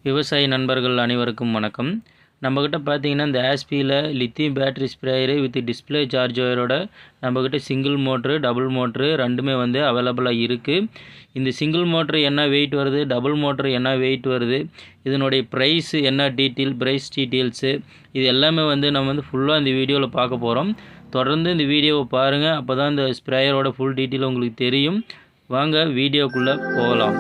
விவசாய நண்பர்கள் அனைவருக்கும் வணக்கம். நம்மக்கிட்ட பார்த்தீங்கன்னா இந்த ஆஸ்பியில் lithium battery sprayer with display சார்ஜரோட நம்மக்கிட்ட சிங்கிள் மோட்ரு டபுள் மோட்ரு ரெண்டுமே வந்து அவைலபிளாக இருக்குது. இந்த சிங்கிள் மோட்ரு என்ன வெயிட் வருது, டபுள் மோட்ரு என்ன வெயிட் வருது, இதனுடைய ப்ரைஸ் என்ன ப்ரைஸ் டீட்டெயில்ஸு இது எல்லாமே வந்து நம்ம வந்து ஃபுல்லாக இந்த வீடியோவில் பார்க்க போகிறோம். தொடர்ந்து இந்த வீடியோவை பாருங்கள், அப்போ தான் இந்த ஸ்ப்ரேயரோட ஃபுல் டீட்டெயில் உங்களுக்கு தெரியும். வாங்க வீடியோக்குள்ளே போகலாம்.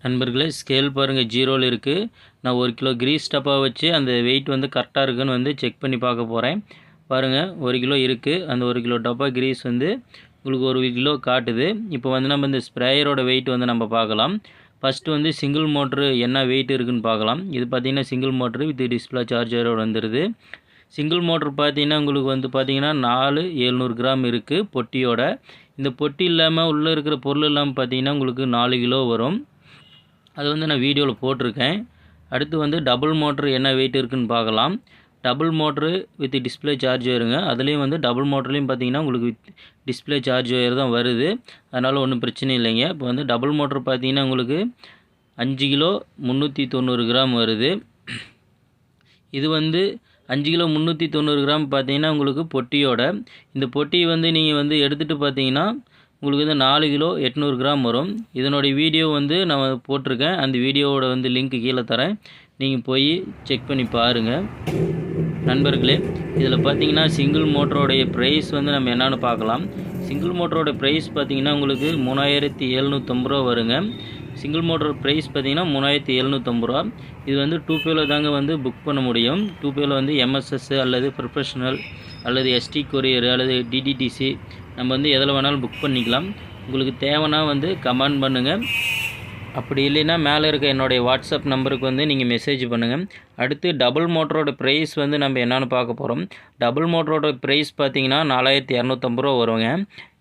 நண்பர்களே, ஸ்கேல் பாருங்கள், ஜீரோவில் இருக்குது. நான் 1 கிலோ கிரீஸ் டப்பா வச்சு அந்த வெயிட் வந்து கரெக்டாக இருக்குன்னு வந்து செக் பண்ணி பார்க்க போகிறேன். பாருங்கள், 1 கிலோ இருக்குது. அந்த 1 கிலோ டப்பா கிரீஸ் வந்து உங்களுக்கு 1 கிலோ காட்டுது. இப்போ வந்து நம்ம இந்த ஸ்ப்ரேயரோட வெயிட் வந்து நம்ம பார்க்கலாம். ஃபஸ்ட்டு வந்து சிங்கிள் மோட்ரு என்ன வெயிட் இருக்குதுன்னு பார்க்கலாம். இது பார்த்திங்கன்னா சிங்கிள் மோட்ரு வித் டிஸ்பிளே சார்ஜரோட வந்துடுது. சிங்கிள் மோட்ரு பார்த்தீங்கன்னா உங்களுக்கு வந்து பார்த்திங்கன்னா 700 கிராம் இருக்குது பொட்டியோட. இந்த பொட்டி இல்லாமல் உள்ளே இருக்கிற பொருள் இல்லாமல் பார்த்தீங்கன்னா உங்களுக்கு 4 கிலோ வரும். அது வந்து நான் வீடியோவில் போட்டிருக்கேன். அடுத்து வந்து டபுள் மோட்ரு என்ன வெயிட் இருக்குதுன்னு பார்க்கலாம். Double motor with display charge வருங்க. அதுலேயும் வந்து டபுள் மோட்டர்லேயும் பார்த்தீங்கன்னா உங்களுக்கு வித் டிஸ்பிளே சார்ஜ் ஒயர் தான் வருது. அதனால் ஒன்றும் பிரச்சனை இல்லைங்க. இப்போ வந்து டபுள் மோட்ரு பார்த்தீங்கன்னா உங்களுக்கு 5 கிலோ 390 கிராம் வருது. இது வந்து 5 கிலோ 390 கிராம் பார்த்தீங்கன்னா உங்களுக்கு பொட்டியோட. இந்த பொட்டி வந்து நீங்கள் வந்து எடுத்துகிட்டு பார்த்தீங்கன்னா உங்களுக்கு வந்து 4 கிலோ 800 கிராம் வரும். இதனுடைய வீடியோ வந்து நான் போட்டிருக்கேன். அந்த வீடியோவோட வந்து லிங்க் கீழே தரேன், நீங்கள் போய் செக் பண்ணி பாருங்கள். நண்பர்களே, இதில் பார்த்தீங்கன்னா சிங்கிள் மோட்டரோடைய ப்ரைஸ் வந்து நம்ம என்னென்னு பார்க்கலாம். சிங்கிள் மோட்டரோட ப்ரைஸ் பார்த்தீங்கன்னா உங்களுக்கு 3750 ரூபா வருங்க. சிங்கிள் மோட்டர் ப்ரைஸ் பார்த்தீங்கன்னா 3750 ரூபா. இது வந்து 2Payல தாங்க வந்து புக் பண்ண முடியும். 2Payல வந்து எம்எஸ்எஸ் அல்லது ப்ரொஃபஷனல் அல்லது எஸ்டி கொரியர் அல்லது டிடிடிசி நம்ம வந்து எதில் வேணாலும் புக் பண்ணிக்கலாம். உங்களுக்கு தேவைன்னா வந்து கமெண்ட் பண்ணுங்கள். அப்படி இல்லைன்னா மேலே இருக்க என்னுடைய வாட்ஸ்அப் நம்பருக்கு வந்து நீங்கள் மெசேஜ் பண்ணுங்கள். அடுத்து டபுள் மோட்டரோட ப்ரைஸ் வந்து நம்ம என்னென்னு பார்க்க போகிறோம். டபுள் மோட்டரோட ப்ரைஸ் பார்த்தீங்கன்னா 4250 ரூபா வருங்க.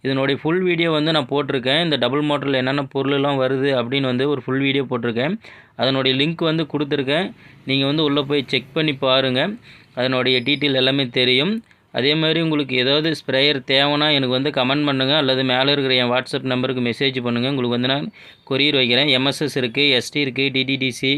இதனுடைய ஃபுல் வீடியோ வந்து நான் போட்டிருக்கேன். இந்த டபுள் மோட்டரில் என்னென்ன பொருளெல்லாம் வருது அப்படின்னு வந்து ஒரு ஃபுல் வீடியோ போட்டிருக்கேன். அதனுடைய லிங்க் வந்து கொடுத்துருக்கேன். நீங்கள் வந்து உள்ளே போய் செக் பண்ணி பாருங்கள், அதனுடைய டீட்டெயில் எல்லாமே தெரியும். அதே மாதிரி உங்களுக்கு ஏதாவது ஸ்ப்ரேயர் தேவைன்னா எனக்கு வந்து கமெண்ட் பண்ணுங்கள், அல்லது மேலே இருக்கிற என் வாட்ஸ்அப் நம்பருக்கு மெசேஜ் பண்ணுங்கள். உங்களுக்கு வந்து நான் கொரியர் வைக்கிறேன். எம்எஸ்எஸ் இருக்குது, எஸ்டி இருக்குது, டிடிடிசி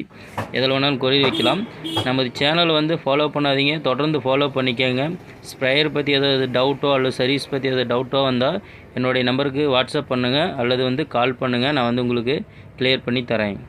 எதில் வேணாலும் கொரியர் வைக்கலாம். நமது சேனலை வந்து ஃபாலோ பண்ணாதீங்க, தொடர்ந்து ஃபாலோ பண்ணிக்கோங்க. ஸ்ப்ரேயர் பற்றி ஏதாவது டவுட்டோ அல்லது சர்வீஸ் பற்றி ஏதாவது டவுட்டோ வந்தால் என்னுடைய நம்பருக்கு வாட்ஸ்அப் பண்ணுங்கள் அல்லது வந்து கால் பண்ணுங்கள். நான் வந்து உங்களுக்கு கிளியர் பண்ணி தரேன்.